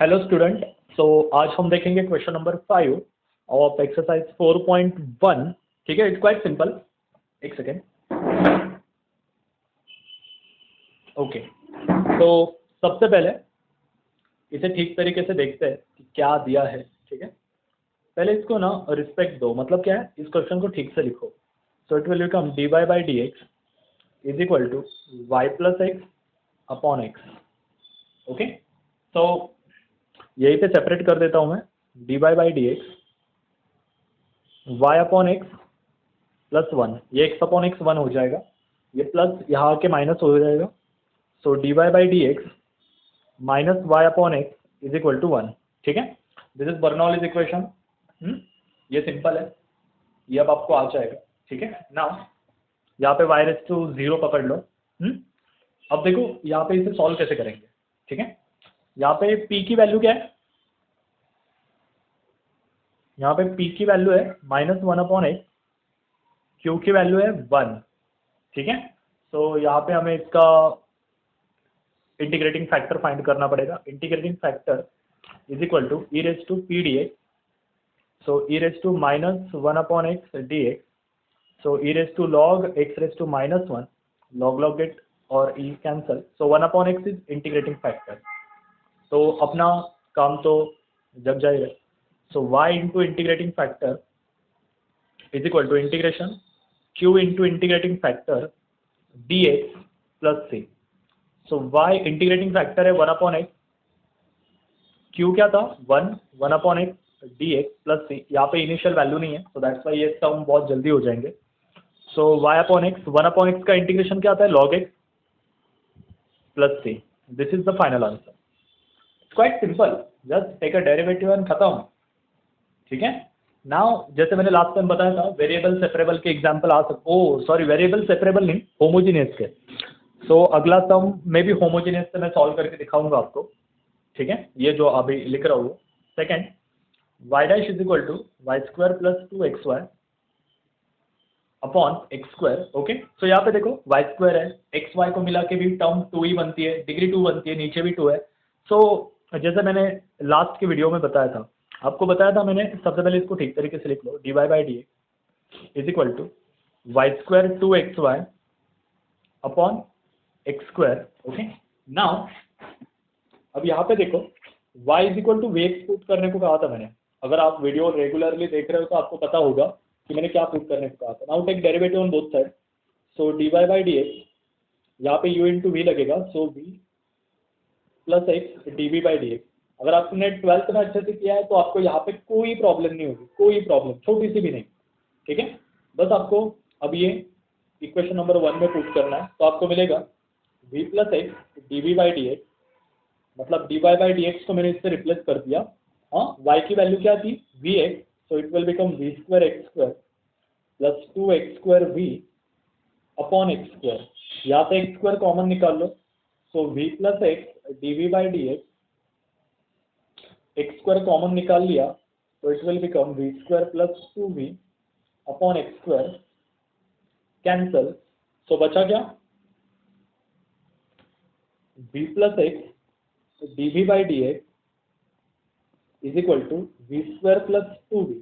Hello student. सो आज हम देखेंगे क्वेश्चन नंबर 5 ऑफ एक्सरसाइज 4.1। ठीक है, इट्स क्वाइट सिंपल। एक सेकेंड। ओके, तो सबसे पहले इसे ठीक तरीके से देखते हैं कि क्या दिया है। ठीक है, पहले इसको ना रिस्पेक्ट दो, मतलब क्या है, इस क्वेश्चन को ठीक से लिखो। So it will become dy by dx is equal to y plus x upon x. Okay, तो यही पे सेपरेट कर देता हूं मैं, dy by dx y upon x plus 1, ये x अपॉन एक्स 1 हो जाएगा, ये प्लस यहाँ आके माइनस हो जाएगा। So dy by dx minus y upon x is equal to 1। ठीक है, दिस इज बर्नौलीज इक्वेशन। ये सिंपल है, ये अब आपको आ जाएगा। ठीक है, नाउ यहाँ पे y रेज़ टू 0 पकड़ लो। अब देखो यहाँ पे इसे सॉल्व कैसे करेंगे। ठीक है, यहाँ पे p की वैल्यू क्या है, यहाँ पे p की वैल्यू है -1 अपॉन एक्स, q की वैल्यू है 1। ठीक है, तो यहाँ पे हमें इसका इंटीग्रेटिंग फैक्टर फाइंड करना पड़ेगा। Integrating factor is equal to E raise to P D x. So E raise to -1 upon x D x, so E raise to log X raise to -1, log log get और E cancel, so 1 upon x is integrating factor. तो अपना काम तो जग जाएगा। So y into integrating factor is equal to integration q into integrating factor dx plus c। So y integrating factor है 1 upon x, q क्या था 1 upon x dx plus c। यहाँ पे इनिशियल वैल्यू नहीं है, सो दैट्स वाई ये term बहुत जल्दी हो जाएंगे। So y upon x 1 upon x का इंटीग्रेशन क्या आता है, log x plus c। This is the final answer. It's quite simple, just take a derivative and खत्म। ठीक है, नाउ जैसे मैंने लास्ट टाइम बताया था, वेरिएबल सेपरेबल के एग्जांपल आ सकते, ओ सॉरी वेरिएबल सेपरेबल नहीं, होमोजीनियस के। सो अगला सम में भी होमोजीनियस से मैं सॉल्व करके दिखाऊंगा आपको। ठीक है, ये जो अभी लिख रहा हूँ। Second, Y dash is equal to Y square plus 2xy upon X square. Okay, so यहाँ पे देखो वाई स्क्वायर है, एक्स वाई को मिला के भी टर्म 2 ही बनती है, डिग्री 2 बनती है, नीचे भी 2 है। सो जैसे मैंने लास्ट की वीडियो में बताया था, आपको बताया था मैंने, सबसे पहले इसको ठीक तरीके से लिख लो, D Y by D x is equal to Y square 2xy upon X square. Okay, now अब यहाँ पे देखो y is equal to V X put करने को कहा था मैंने। अगर आप वीडियो रेगुलरली देख रहे हो तो आपको पता होगा कि मैंने क्या पुट करने को कहा था। Now take derivative on both side. So D Y by D x, यहाँ पे u इंटू वी लगेगा, so v plus x D we by D x. अगर आपने 12th में अच्छे से किया है तो आपको यहाँ पे कोई प्रॉब्लम नहीं होगी, कोई प्रॉब्लम छोटी सी भी नहीं। ठीक है, बस आपको अब ये इक्वेशन नंबर 1 में पुट करना है, तो आपको मिलेगा v plus x D we by D X, मतलब D Y by D X को मैंने इससे रिप्लेस कर दिया। हाँ, y की वैल्यू क्या थी, V X, so it will become V square X square plus 2x square V upon X square. यहाँ से एक्स स्क्वायर कॉमन निकाल लो, so v plus x D we by D X, X square common निकाल लिया, तो it will become V square plus 2v upon X square, cancel. So बचा क्या, v plus x D we by D x is equal to V square plus 2v।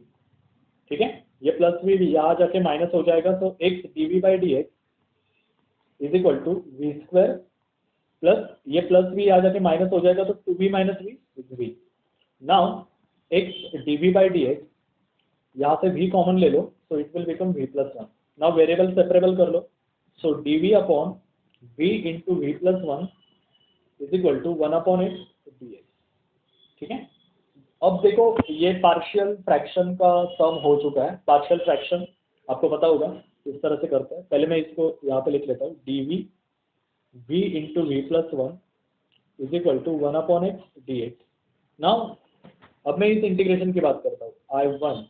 ठीक है, ये plus V यहाँ जाके माइनस हो जाएगा, तो X D we by D x is equal to V square plus ये प्लस वी यहाँ जाके माइनस हो जाएगा, तो 2v minus V is V. Now X D we by D x, यहाँ से v कॉमन ले लो, so it will become v plus 1। Now variable separable कर लो, so D we upon v into we plus 1 is equal to 1 upon x D x. ठीक है, अब देखो ये पार्शियल फ्रैक्शन का सम हो चुका है। पार्शियल फ्रैक्शन आपको पता होगा इस तरह से करते हैं। पहले मैं इसको यहाँ पे लिख लेता हूँ, d v v into we plus 1 is equal to 1 upon x D x. Now अब मैं इस इंटीग्रेशन की बात करता हूँ, I1,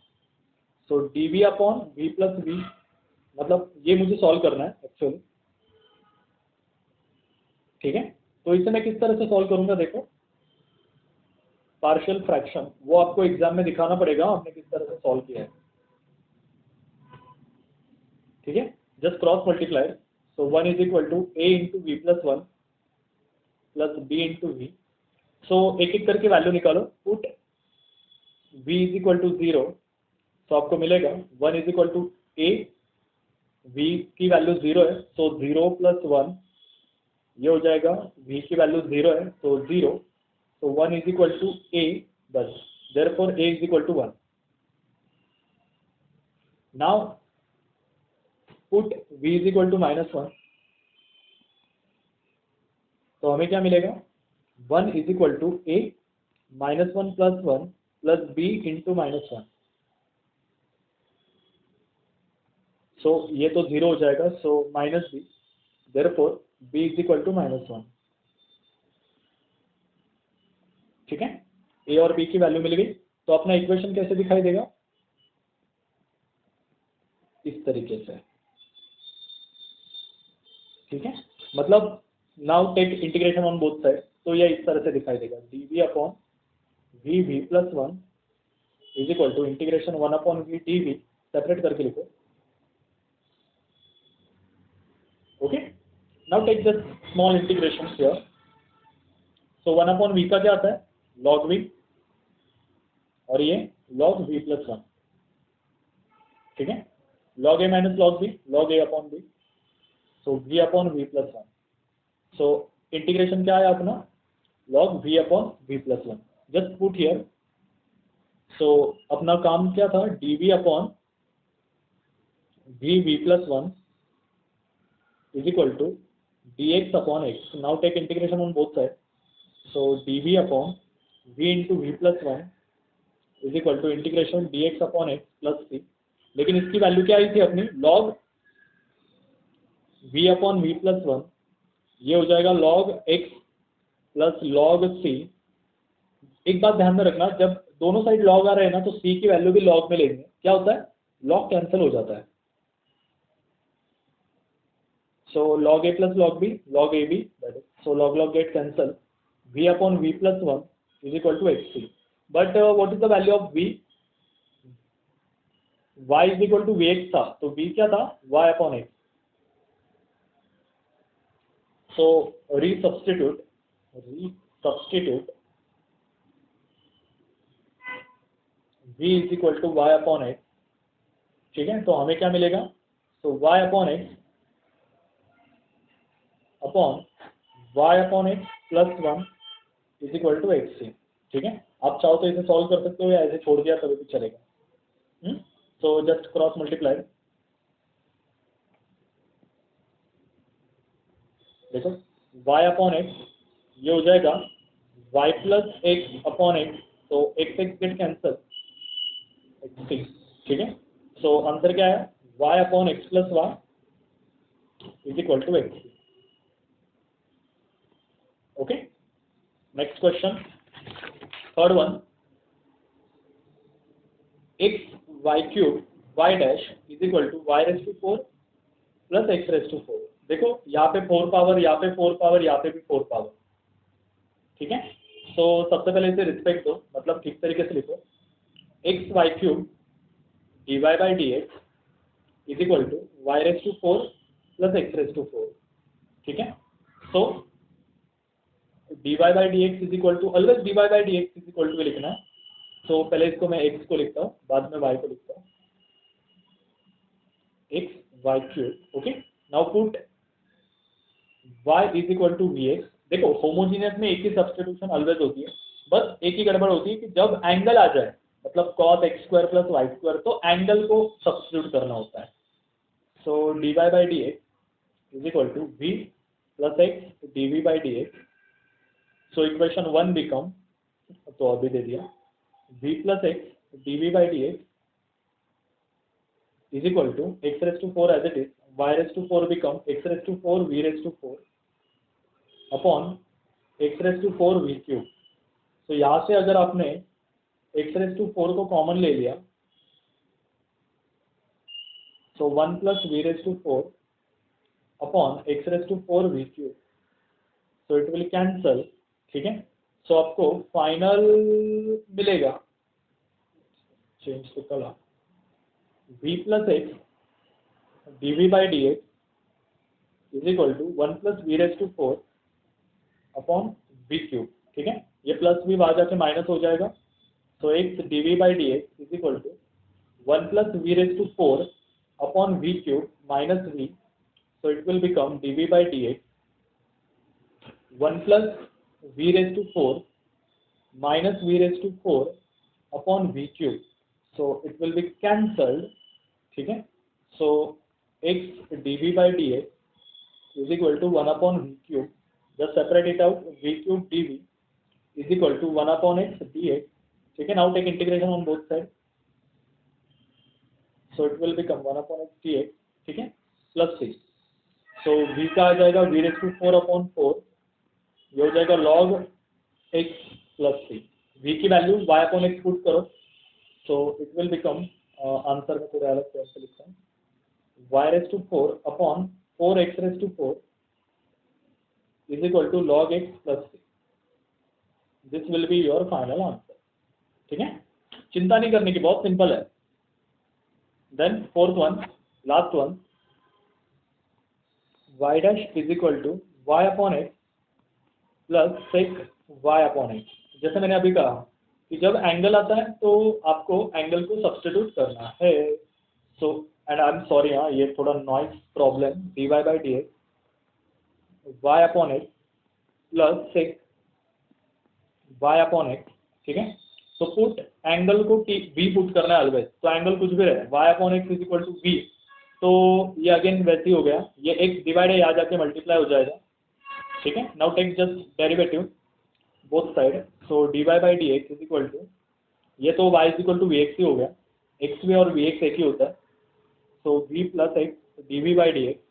so D we upon v plus v, मतलब ये मुझे सॉल्व करना है एक्चुअली। ठीक है, तो इसे मैं किस तरह से सॉल्व करूंगा, देखो पार्शियल फ्रैक्शन वो आपको एग्जाम में दिखाना पड़ेगा आपने किस तरह से सॉल्व किया है। ठीक है, just cross multiply, so 1 is equal to a into we plus 1 plus b into V so एक एक करके वैल्यू निकालो। Put v is equal to 0, तो आपको मिलेगा 1 is equal to a, v की वैल्यू 0 है तो 0 प्लस 1, ये हो जाएगा v की वैल्यू 0 है तो 0, तो 1 इज इक्वल टू a, बस therefore a is equal to 1। Now put v is equal to -1, तो हमें क्या मिलेगा 1 is equal to a -1 plus 1 plus b into -1, so ये तो 0 हो जाएगा, so minus b, therefore b is equal to -1। ठीक है, a और b की वैल्यू मिल गई। तो अपना इक्वेशन कैसे दिखाई देगा, इस तरीके से। ठीक है, मतलब now take integration on both side, तो यह इस तरह से दिखाई देगा dv upon v plus 1 is equal to integration 1 upon v dv, separate करके लिखो। Okay, now take the small integration here. So 1 upon v का क्या आता है, log v, और ये log v प्लस 1। ठीक है, log a minus log b, log a upon b, so v upon v plus 1। So integration क्या है अपना, log v upon v plus 1, just put here. So अपना काम क्या था, dv upon v plus 1 is equal to dx upon x। Now take integration on both side, so dv upon v into v plus 1 is equal to integration dx upon x plus c। लेकिन इसकी value क्या आई थी अपनी, log v upon v plus 1, ये हो जाएगा log x plus log c। एक बात ध्यान में रखना, जब दोनों साइड log आ रहे हैं ना, तो c की वैल्यू भी log में लेंगे, क्या होता है, log कैंसिल हो जाता है। सो log a plus log b, log ab, so log get cancel, v upon v plus 1 is equal to xc। but what is the value of v, y is equal to vx था, तो v क्या था, y upon x। so resubstitute v is equal to y upon x। ठीक है, तो हमें क्या मिलेगा, तो y upon x upon y upon x plus 1 is equal to xc। ठीक है, आप चाहो तो इसे सॉल्व कर सकते हो या ऐसे छोड़ दिया तभी भी चलेगा। तो जस्ट क्रॉस मल्टीप्लाई, देखो y अपॉन x, ये हो जाएगा y plus x upon x, तो x गेट कैंसल, xc। ठीक है, सो आंसर क्या है, y upon x plus y is equal to xc। Okay, next question, third one, x y cube y dash is equal to y raise to 4 plus x raise to 4। देखो यहाँ पे 4 power, यहाँ पे 4 power, यहाँ पे भी 4 power. ठीक है, तो सबसे पहले इसे रिस्पेक्ट दो, मतलब ठीक तरीके से लिखो, x y cube dy by D x is equal to y raise to 4 plus x raise to 4। ठीक है, तो dy by D x is equal to, always dy by D x is equal to लिखना है। तो पहले इसको मैं x को लिखता हूँ, बाद में y को लिखता हूँ, x y cube. Okay, now put y is equal to vx। देखो होमोजीनियस में एक ही सब्स्टिट्यूशन ऑलवेज होती है, बस एक ही गड़बड़ होती है कि जब एंगल आ जाए, मतलब cos x square plus y square, तो एंगल को सब्स्टिट्यूट करना होता है। So dy by D x is equal to v plus x dv by D x. So equation 1 become, तो अभी दे दिया, v plus x dv by D x is equal to x raised to 4 as it is, y raised to 4 become x raised to 4 v raised to 4 upon x raised to 4 v cube। तो यहाँ से अगर आपने x raised to 4 को common ले लिया, तो 1 plus v raised to 4 upon x raised to 4 v cube, so it will cancel। ठीक है, सो आपको फाइनल मिलेगा, change to colour, v plus x dv by D x is equal to 1 plus v raise to 4 upon v cube. ठीक है, ये plus भी वहाँ जाके माइनस हो जाएगा, so X D we by D x is equal to 1 plus V raise to 4 upon V cube minus V, so it will become dv by dx 1 plus v raised to 4 minus v raised to 4 upon v cube, so it will be cancelled, ठीक है. So x dv by dx is equal to 1 upon v cube, just separate it out, v cube dv is equal to 1 upon x dx, ठीक है. Now take integration on both sides, so it will become 1 upon x dx, ठीक है, plus 6. तो v का आ जाएगा v raise to 4 upon 4, ये हो जाएगा log x plus C. v की वैल्यू y अपॉन x पुट करो, so it will become, answer में थोड़ा अलग तरह से लिखता हूँ, y raise to 4 upon 4x raise to 4 is equal to log x plus C. This will be your final answer, ठीक है. चिंता नहीं करने की, बहुत सिंपल है. Then fourth one, last one, y dash is equal to y upon x plus sec y upon x. जैसे मैंने अभी कहा कि जब एंगल आता है तो आपको एंगल को सब्स्टिट्यूट करना है. So and I am sorry, हाँ ये थोड़ा noise problem, dy by D x y upon x plus sec y upon x, ठीक है. तो पुट एंगल को v पुट करना है ऑलवेज, तो एंगल कुछ भी रहे, y upon x is equal to v, तो ये अगेन वैसे ही हो गया, ये x डिवाइड है, यहाँ जाके मल्टीप्लाई हो जाएगा, ठीक है. Now take just derivative both side, so D Y by D x is equal to, ये तो y is equal to V X ही हो गया, x भी और वी एक्स एक ही होता है, so v plus x D we by D x.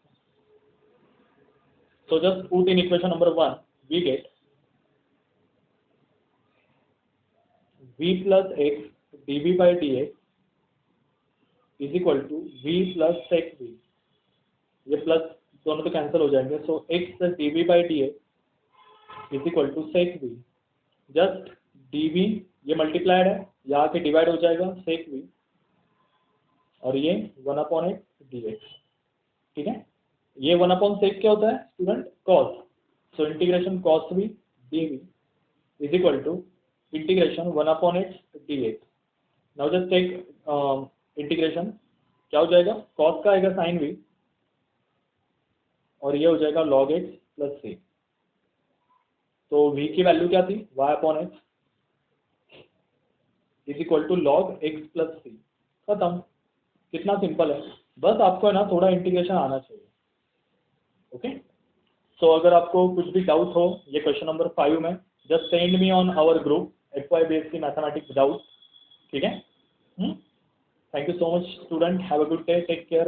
So just put in equation number 1, we get v plus x D we by D x is equal to v plus sec v, ये plus दोनों तो cancel हो जाएंगे, so x d we by D x is equal to sec v. Just dv ये multiplied है, यहाँ के divide हो जाएगा sec v, और ये 1 अपॉन एक्स डी एक्स, ठीक है. ये 1 अपॉन sec क्या होता है student, cos, so integration cos v dv is equal to integration 1 upon x D x. Now just take integration, क्या हो जाएगा, cos का आएगा साइन v, और ये हो जाएगा log x प्लस सी. तो v की वैल्यू क्या थी, y upon x is equal to log x plus C. खत्म. कितना सिंपल है, बस आपको है ना थोड़ा इंटीग्रेशन आना चाहिए. ओके. सो अगर आपको कुछ भी डाउट हो ये क्वेश्चन नंबर 5 में, just send me on our group FYBSc mathematics doubt, ठीक है. Thank you so much, student. Have a good day. Take care.